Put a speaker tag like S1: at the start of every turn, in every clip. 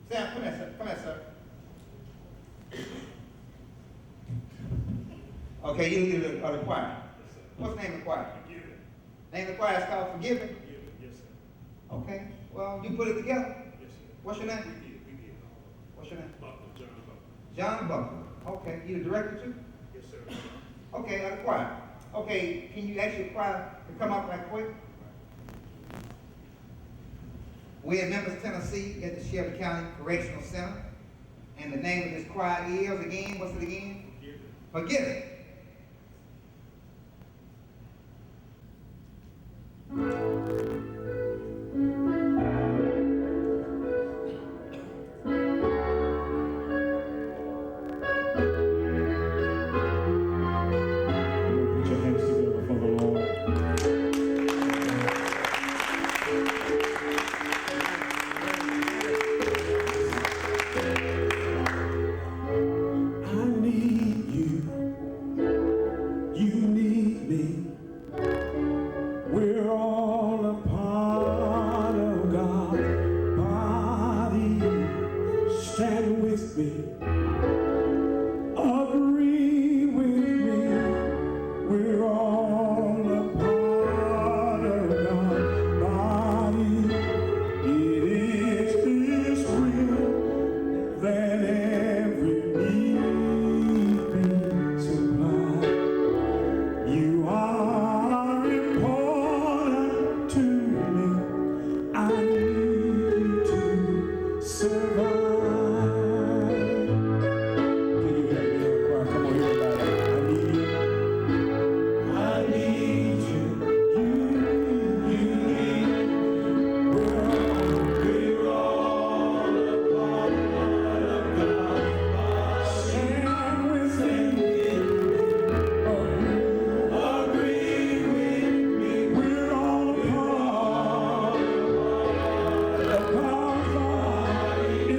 S1: Sam, come here, sir. Come here, sir. Okay, you leader of the choir.
S2: Yes, sir.
S1: What's the name of the choir?
S2: Forgiven.
S1: Name of the choir is called Forgiven.
S2: Forgiven. Yes, sir.
S1: Okay, well, you put it together.
S2: Yes, sir.
S1: What's your name?
S2: We did.
S1: What's your name?
S2: Buckler, John Buckler.
S1: John Buckler. Okay, you the director too?
S2: Yes, sir.
S1: Okay, of the choir. Okay, can you ask your choir to come up right quick? We're in Memphis, Tennessee at the Shelby County Correctional Center. And the name of this choir is, again, what's it again?
S2: Forgiven.
S1: Forgiven.
S3: Put your hands together for the Lord. I need you. You need me. We're all a part of God's body. Stand with me. Agree with me. We're all a part of God's body. It is His will that every need be supplied. You are important to me. I need you to survive. Can you help me on the choir? Come on, everybody. I need you. You need me. We're all a part of God's body. Stand with me. Agree with me. We're all a part of God's body. It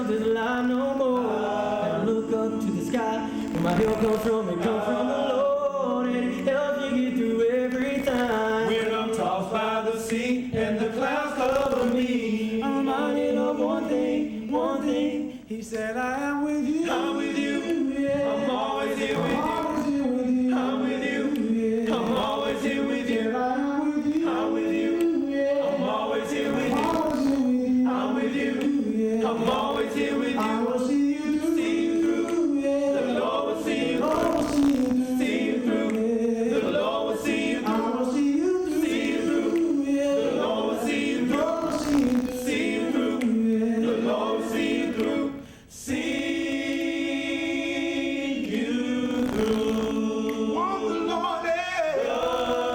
S3: this life no more. And I look up to the sky, and my help comes from, it comes from the Lord, and it helps you get through every time. When I'm tossed by the sea, and the clouds cover me, I'm reminded of one thing, one thing. He said, I am with you. I'm with you. Yeah. I'm always here with you. I'm with you. Yeah. I'm always here with you. I'm with you. I'm with you. Yeah. I'm always here with you. I'm with you. Yeah. I'm always here with you. I will see you through. See you through. Yeah. The Lord will see you through. See you through. Yeah. The Lord will see you through. I will see you through. See you through. Yeah. The Lord will see you through. See you through. Yeah. The Lord will see you through. See you through.
S4: Want the Lord,
S3: The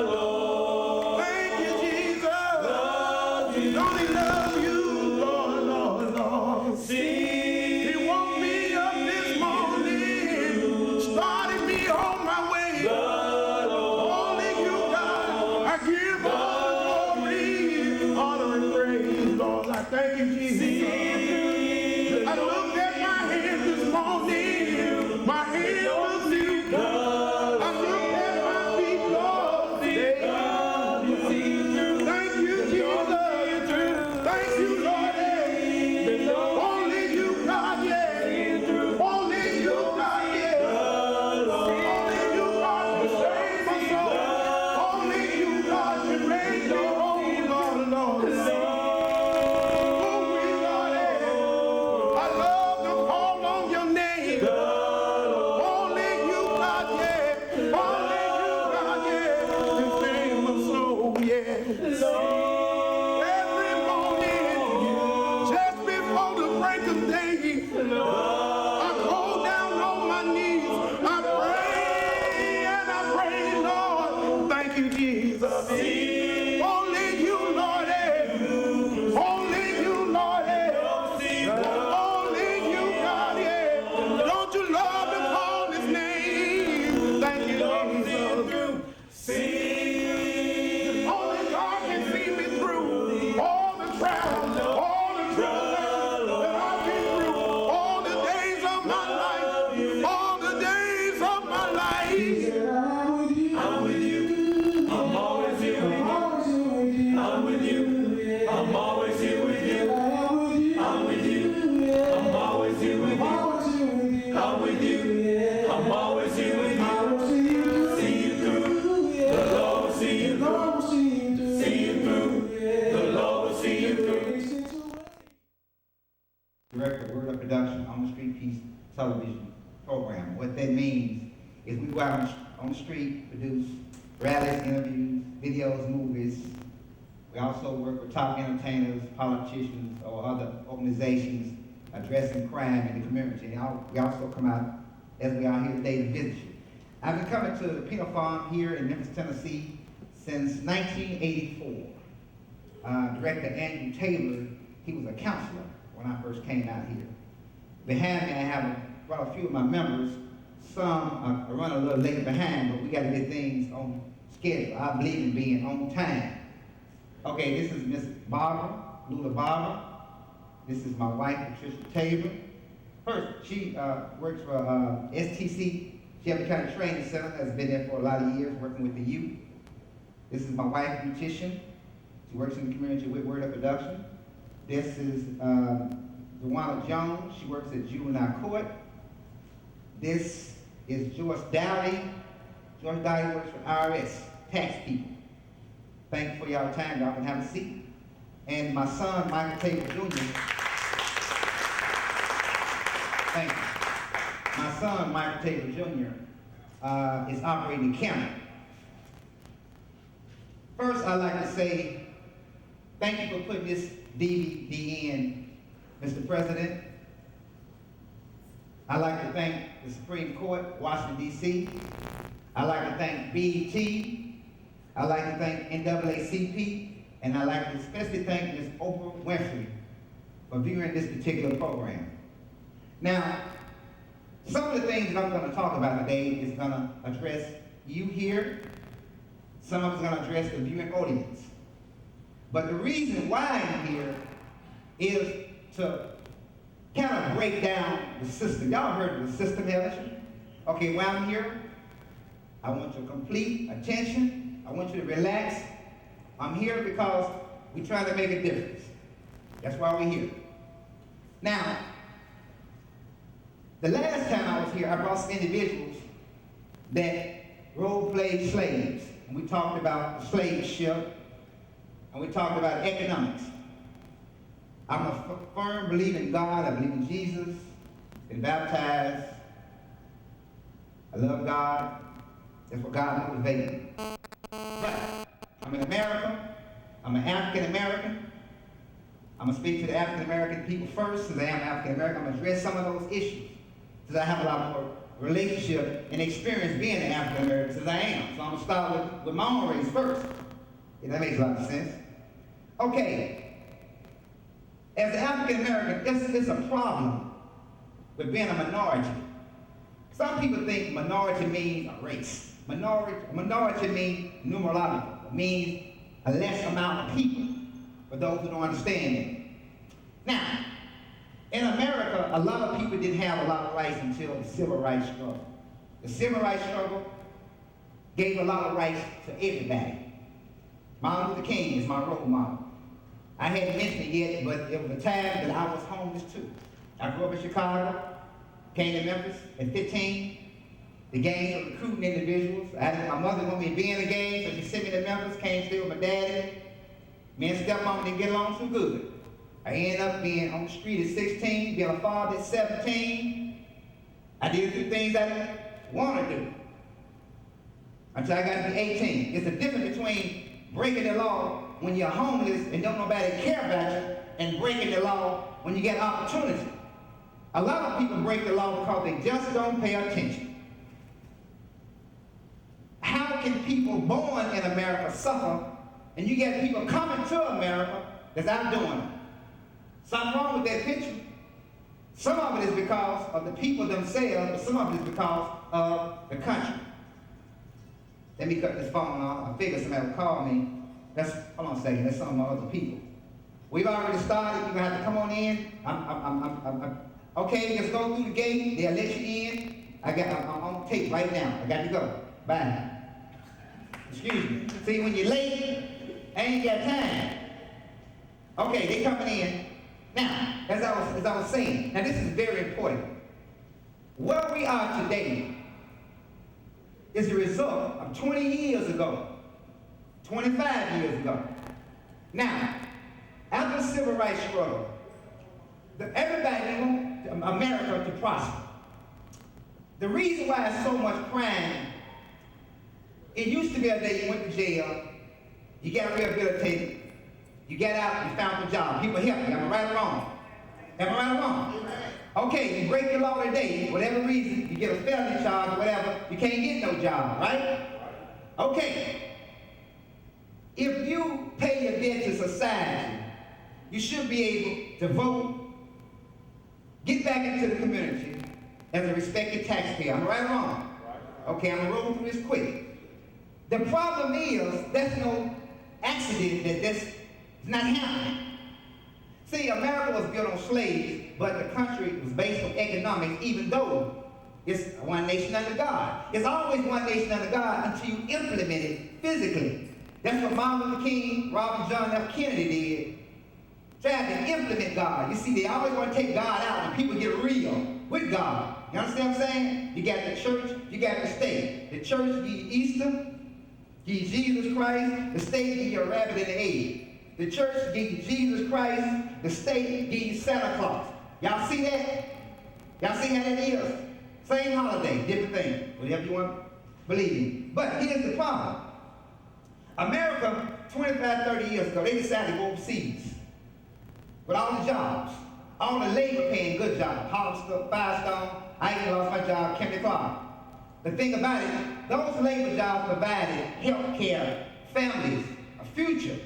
S3: Lord.
S4: thank you, Jesus.
S3: Love you.
S4: Don't he love you, Lord, Lord, Lord?
S3: See
S4: He woke me up this morning, started me on my way.
S3: the Lord.
S4: Only you, God, I give all the glory, honor, and praise, Lord. I thank you, Jesus. I looked at my hands this morning, my hands was new. I looked at my feet, Lord, today. Thank you, Jesus. Thank you, Lord. Only you, God, yeah. Only you, God, yeah. Only you, God, can save my soul. Only you, God, can raise me home, Lord, Lord. I love to call on your name. Only you, God, yeah. Only you, God, yeah. Can save my soul, yeah. Every morning, just before the break of day, I go down on my knees. I pray and I pray, Lord. Thank you, Jesus. Only you, Lord. Only you, Lord. Only you, God, yeah. Don't you love to call his name? Thank you, Jesus. Only God can see me through all the trials, all the troubles that I've been through, all the days of my life, all the days of my life.
S3: I'm with you. I'm always here with you. I'm with you. I'm always here with you. I'm with you. I'm always here with you. I'm with you. I'm always here with you. See you through. The Lord will see you through. See you through. The Lord will see you through.
S1: Director of Word Up Production on the Street Peace television program. What that means is we go out on the street, produce rallies, interviews, videos, movies. We also work with top entertainers, politicians, or other organizations addressing crime in the community. And we also come out, as we are here today, to visit you. I've been coming to the Penal Farm here in Memphis, Tennessee since 1984. Director Michael Tabor, he was a counselor when I first came out here. Behind me, I have quite a few of my members. Some are running a little late behind, but we got to get things on schedule. I believe in being on time. Okay, this is Miss Barbara, Lula Barbara. This is my wife, Patricia Tabor. First, she works for STC, Shelby County Training Center, has been there for a lot of years, working with the youth. This is my wife, beautician. She works in the community with Word Up Production. This is Dewana Jones. She works at Juvenile Court. This is Joyce Dowdy. Joyce Dowdy works for IRS, tax people. Thank you for your time. Y'all can have a seat. And my son, Michael Tabor Jr. Thank you. My son, Michael Tabor Jr. Is operating the county. First, I'd like to say thank you for putting this DVD in, Mr. President. I'd like to thank the Supreme Court, Washington, D.C. I'd like to thank BET. I'd like to thank NAACP. And I'd like to especially thank Ms. Oprah Winfrey for viewing this particular program. Now, some of the things that I'm going to talk about today is going to address you here. Some of it's going to address the viewing audience. But the reason why I'm here is to kind of break down the system. Y'all heard of the system, haven't you? Okay, while I'm here, I want your complete attention. I want you to relax. I'm here because we're trying to make a difference. That's why we're here. Now, the last time I was here, I brought some individuals that role-played slaves. And we talked about the slave ship, and we talked about economics. I'm a firm believer in God. I believe in Jesus. Been baptized. I love God. That's what God motivated me. But I'm in America. I'm an African American. I'm going to speak to the African American people first, since I am African American. I'm going to address some of those issues, since I have a lot more relationship and experience being an African American, since I am. So I'm going to start with my own race first. If that makes a lot of sense. Okay. As an African American, it's a problem with being a minority. Some people think minority means a race. Minority means numerological. It means a less amount of people, for those who don't understand it. Now, in America, a lot of people didn't have a lot of rights until the civil rights struggle. The civil rights struggle gave a lot of rights to everybody. Martin Luther King is my role model. I hadn't mentioned it yet, but it was a time that I was homeless too. I grew up in Chicago, came to Memphis at 15. The gangs were recruiting individuals. My mother wanted me to be in the gang, so she sent me to Memphis, came stay with my daddy. Me and stepmom didn't get along too good. I ended up being on the street at 16, being a father at 17. I did a few things I didn't want to do until I got to be 18. It's the difference between breaking the law when you're homeless and don't nobody care about you, and breaking the law when you get opportunity. A lot of people break the law because they just don't pay attention. How can people born in America suffer, and you get people coming to America that's outdoing it? Something wrong with that picture. Some of it is because of the people themselves, but some of it is because of the country. Let me cut this phone off. I figure somebody will call me. Hold on a second, that's some of my other people. We've already started. You're going to have to come on in. Okay, just go through the gate. They'll let you in. I'm on tape right now. I got to go. Bye. Excuse me. See, when you're late, I ain't got time. Okay, they coming in. Now, as I was saying, now this is very important. Where we are today is the result of 20 years ago, 25 years ago. Now, after the civil rights struggle, everybody wanted America to prosper. The reason why there's so much crime, it used to be a day you went to jail, you got rehabilitated, you got out, you found a job, people help you. Am I right or wrong? Am I right or wrong? Okay, you break the law today, whatever reason, you get a felony charge or whatever, you can't get no job, right? Okay. If you pay your debt to society, you should be able to vote, get back into the community as a respected taxpayer. Am I right or wrong? Okay, I'm gonna roll through this quick. The problem is, there's no accident that this is not happening. See, America was built on slaves, but the country was based on economics, even though it's one nation under God. It's always one nation under God until you implement it physically. That's what Martin Luther King, Robbie, John F. Kennedy did. Tried to implement God. You see, they always want to take God out when people get real with God. You understand what I'm saying? You got the church, you got the state. The church give you Easter, give you Jesus Christ. The state give you a rabbit in the egg. The church give you Jesus Christ. The state give you Santa Claus. Y'all see that? Y'all see how that is? Same holiday, different thing. Whatever you want to believe in. But here's the problem. America, 25, 30 years ago, they decided to go overseas with all the jobs, all the labor paying good jobs, Hollister, Firestone. I even lost my job, Kimberly Clark. The thing about it, those labor jobs provided health care, families, a future.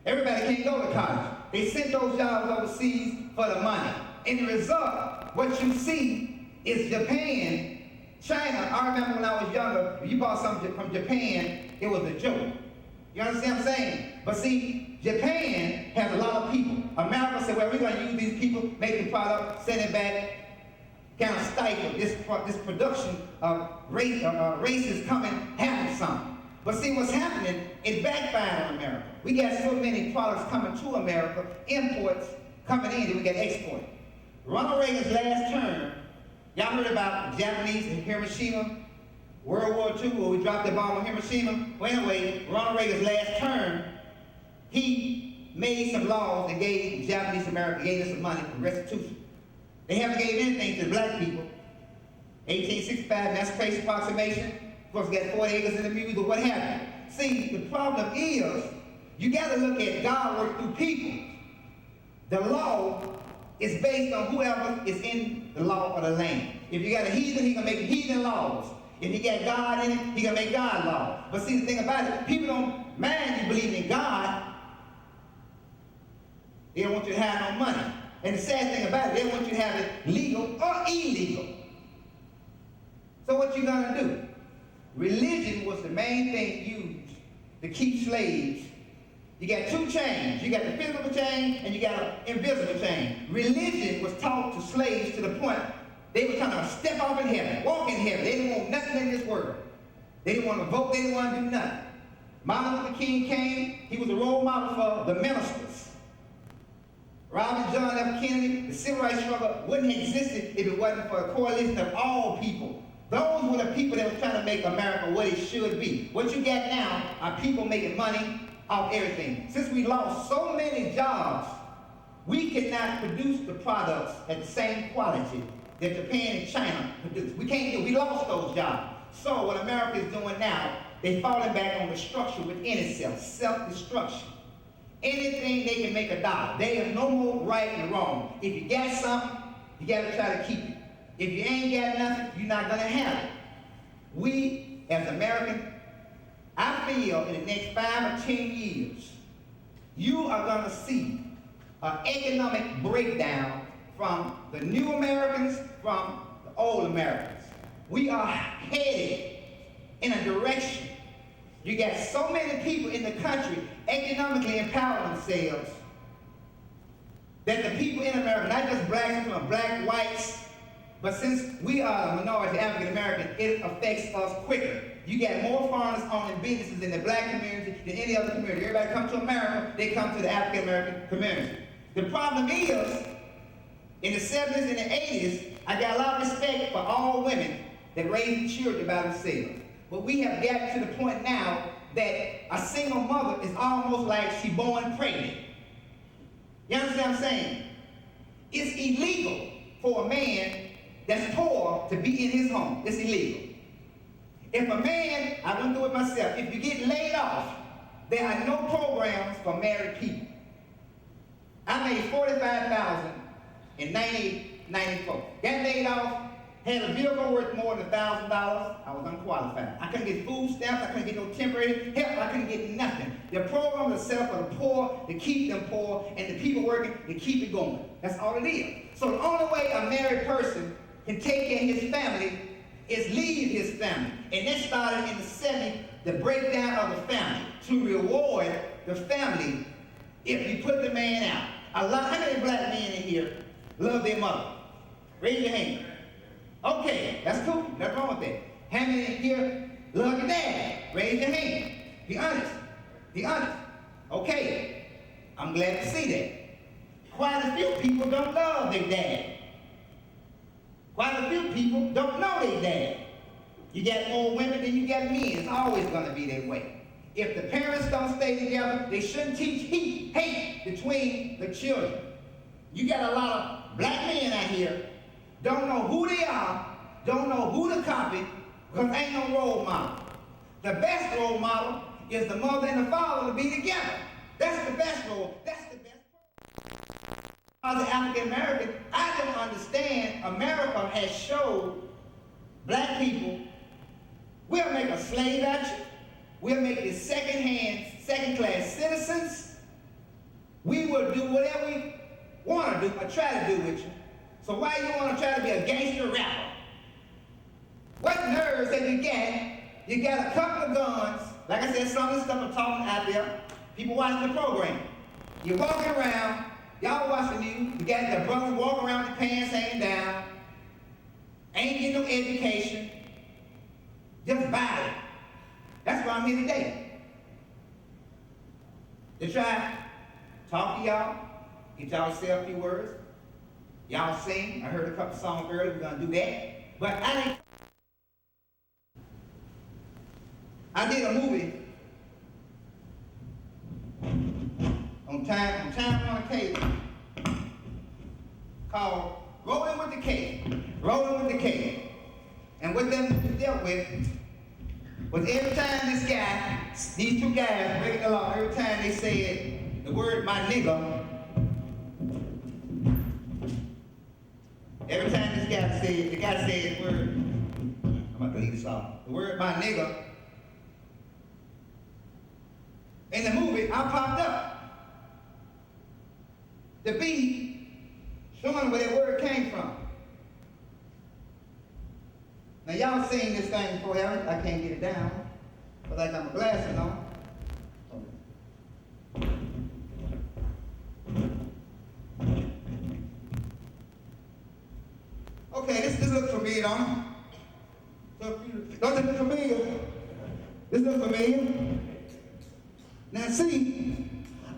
S1: Everybody can't go to college. They sent those jobs overseas for the money. And the result, what you see is Japan, China. I remember when I was younger, if you bought something from Japan, it was a joke. You understand what I'm saying? But see, Japan has a lot of people. America said, well, we're going to use these people, make the product, send it back, kind of stifle this production of races coming, having something. But see what's happening, it backfired on America. We got so many products coming to America, imports coming in, that we got export. Ronald Reagan's last term, y'all heard about the Japanese in Hiroshima, World War II, where we dropped the bomb on Hiroshima? Well, anyway, Ronald Reagan's last term, he made some laws and gave Japanese America, gave us some money for restitution. They haven't gave anything to the black people. 1865 Emancipation Proclamation, of course, we got 40 acres in the mule, but what happened? See, the problem is, you got to look at God work through people. The law is based on whoever is in the law of the land. If you got a heathen, he gonna make heathen laws. If you got God in it, he gonna make God laws. But see, the thing about it, people don't mind you believing in God. They don't want you to have no money. And the sad thing about it, they want you to have it legal or illegal. So what you gonna do? Religion was the main thing used to keep slaves. You got two chains. You got the physical chain and you got an invisible chain. Religion was taught to slaves to the point they were trying to step off in heaven, walk in heaven. They didn't want nothing in this world. They didn't want to vote. They didn't want to do nothing. Martin Luther King came. He was a role model for the ministers. Robbie, John F. Kennedy, the civil rights struggle wouldn't have existed if it wasn't for a coalition of all people. Those were the people that were trying to make America what it should be. What you got now are people making money off everything. Since we lost so many jobs, we cannot produce the products at the same quality that Japan and China produce. We can't do it. We lost those jobs. So what America is doing now, they're falling back on the structure within itself, self-destruction. Anything they can make a dollar. There is no more right and wrong. If you got something, you got to try to keep it. If you ain't got nothing, you're not going to have it. We, as Americans, I feel in the next 5 or 10 years, you are going to see an economic breakdown from the new Americans, from the old Americans. We are headed in a direction. You got so many people in the country economically empowering themselves that the people in America, not just blacks, black, whites, but since we are a minority African American, it affects us quicker. You got more foreigners owning businesses in the black community than any other community. Everybody come to America, they come to the African American community. The problem is, in the 70s and the 80s, I got a lot of respect for all women that raise children by themselves. But we have gotten to the point now that a single mother is almost like she born pregnant. You understand what I'm saying? It's illegal for a man that's poor to be in his home. It's illegal. If a man, I went through it myself, if you get laid off, there are no programs for married people. I made $45,000 in 1994. Got laid off, had a vehicle worth more than $1,000. I was unqualified. I couldn't get food stamps. I couldn't get no temporary help. I couldn't get nothing. The program is set up for the poor, to keep them poor, and the people working, to keep it going. That's all it is. So the only way a married person can take care of his family is leave his family. And that started in the 70s, the breakdown of the family, to reward the family if you put the man out. How many black men in here love their mother? Raise your hand. Okay, that's cool. Nothing wrong with that. How many in here love your dad? Raise your hand. Be honest. Be honest. Okay, I'm glad to see that. Quite a few people don't love their dad. Quite a few people don't know their dad. You got more women than you got men. It's always going to be that way. If the parents don't stay together, they shouldn't teach hate between the children. You got a lot of black men out here, don't know who they are, don't know who to copy, because ain't no role model. The best role model is the mother and the father to be together. That's the best role. That's the best. As an African American, I don't understand. America has showed black people, we'll make a slave out you. We'll make you second-class citizens. We will do whatever we want to do or try to do with you. So why you want to try to be a gangster rapper? What nerves have you got? You got a couple of guns. Like I said, some of this stuff I'm talking out there. People watching the program. You're walking around, y'all watching you got the brother walking around with pants hanging down, ain't getting no education, just violent. That's why I'm here today. To try to talk to y'all, get y'all to say a few words. Y'all sing. I heard a couple songs earlier, we're gonna do that. But I did a movie on Time Warner Cable called Rolling with the Cable. And what that movie dealt with was every time these two guys breaking the law, every time they said the word my nigga, every time the guy said the word, I'm about to leave this off, the word my nigga, in the movie, I popped up to be showing where that word came from. Now y'all seen this thing before, I can't get it down, but I got my glasses on. Okay, this looks familiar, don't it? Don't it look familiar? This looks familiar? Now see,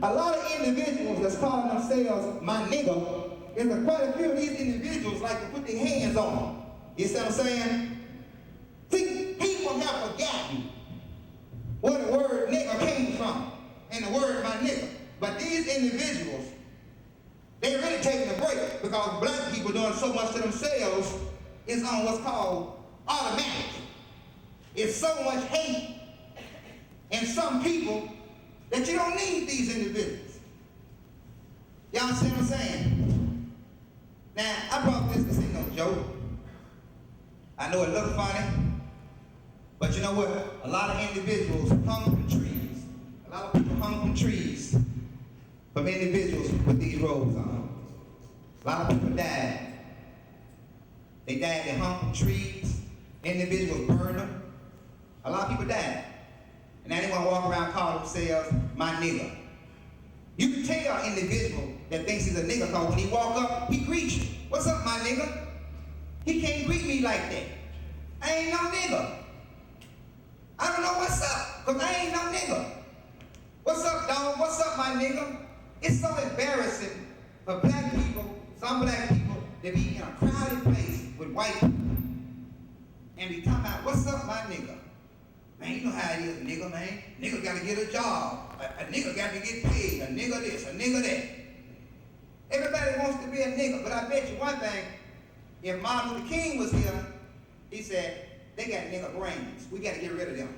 S1: a lot of individuals that's calling themselves my nigga, there's quite a few of these individuals like to put their hands on them. You see what I'm saying? See, people have forgotten where the word nigga came from and the word my nigga. But these individuals, they're really taking a break because black people doing so much to themselves is on what's called automatic. It's so much hate in some people that you don't need these individuals. Y'all understand what I'm saying? Now, I brought this ain't no joke. I know it looks funny, but you know what? A lot of individuals hung from trees. A lot of people hung from trees from individuals with these robes on. A lot of people died. They died, they hung from trees. Individuals burned them. A lot of people died. And now they want to walk around calling themselves my nigga. You can tell an individual that thinks he's a nigga because when he walk up, he greets you. What's up, my nigga? He can't greet me like that. I ain't no nigga. I don't know what's up, because I ain't no nigga. What's up, dog? What's up, my nigga? It's so embarrassing for black people, some black people, to be in a crowded place with white people and be talking about, what's up, my nigga? Man, you know how it is, nigga, man. Nigga gotta get a job. A nigga gotta get paid. A nigga this, a nigga that. Everybody wants to be a nigga, but I bet you one thing, if Martin Luther King was here, he said, they got nigga brains. We gotta get rid of them.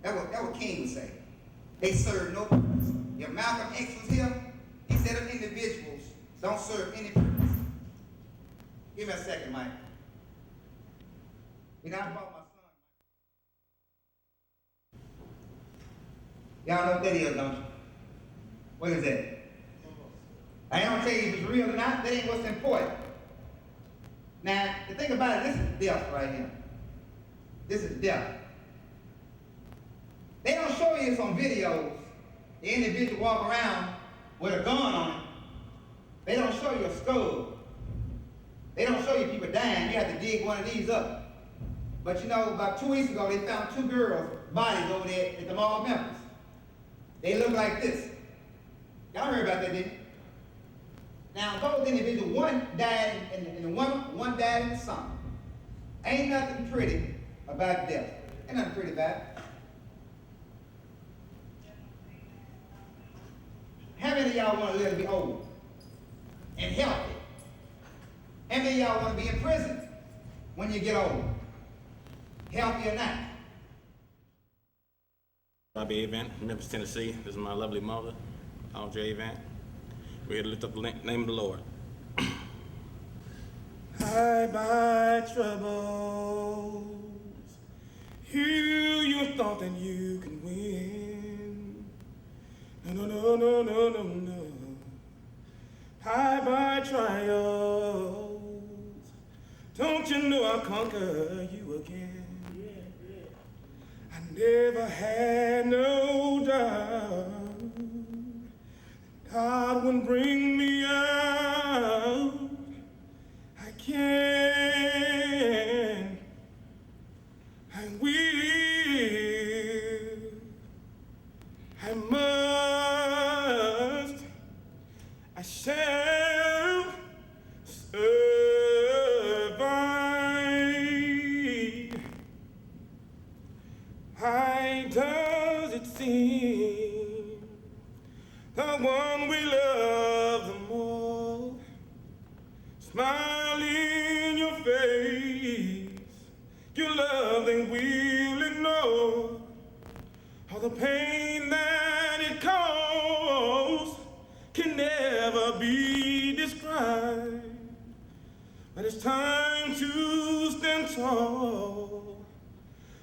S1: That's what King would say. They serve no purpose. If Malcolm X was here, he said them individuals don't serve any purpose. Give me a second, Mike. You know, I brought my son. Y'all know what that is, don't you? What is that? I ain't gonna tell you if it's real or not. That ain't what's important. Now, the thing about it, this is death right here. This is death. They don't show you this on videos. The individual walk around with a gun on it. They don't show you a skull. They don't show you people dying. You have to dig one of these up. But you know, about 2 weeks ago, they found 2 girls' bodies over there at the Mall of Memphis. They look like this. Y'all heard about that, didn't you? Now, those individuals, one died in the woman, one died in the son. Ain't nothing pretty about death. Ain't nothing pretty about it. How many of y'all want to live to be old and healthy? How many of y'all want to be in prison when you get old? Healthy or not?
S5: Robbie Avant, Memphis, Tennessee. This is my lovely mother, Audrey Avant. We're here to lift up the name of the Lord.
S3: Hide my troubles, heal your thought that you can win. No, no, no, no, no, no. Hide my trials, don't you know I'll conquer you again? I never had no doubt
S4: God wouldn't bring me out. I can, I will, I must, I shall survive. Why does it seem the one we love the most smile in your face? Your love they will ignore. All the pain that it caused can never be described. But it's time to stand tall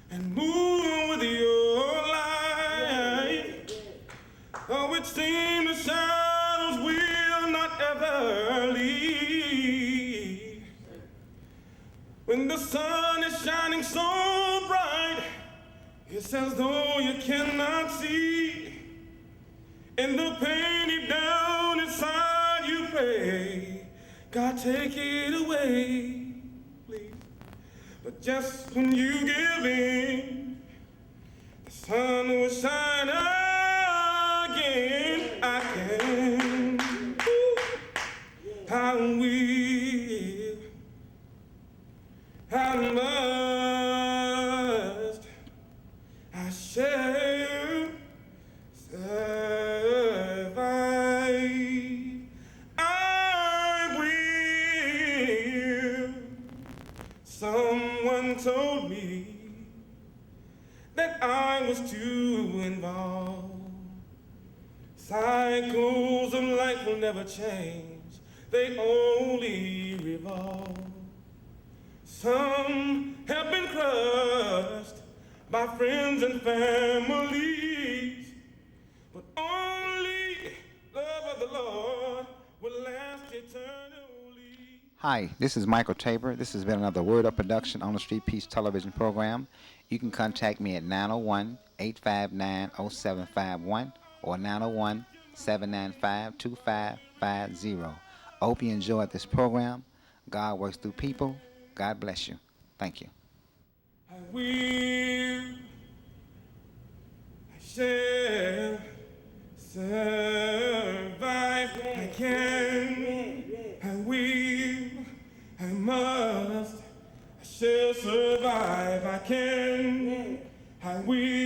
S4: and move with your life. Oh, it seems the shadows will not ever leave. When the sun is shining so bright, it's as though you cannot see. And the pain deep down inside you pray, God, take it away, please. But just when you give in, the sun will shine again. I can, I will, I must, I shall survive. I will. Someone told me that I was too involved. Cycles of life will never change, they only revolve. Some have been crushed by friends and families, but only love of the Lord will last eternally.
S1: Hi, this is Michael Tabor. This has been another Word Up production on the Street Peace television program. You can contact me at 901-859-0751 or 901-795-2550. I hope you enjoyed this program. God works through people. God bless you. Thank you.
S4: I will, I shall survive. I can, I will, I must, I shall survive. I can, I will.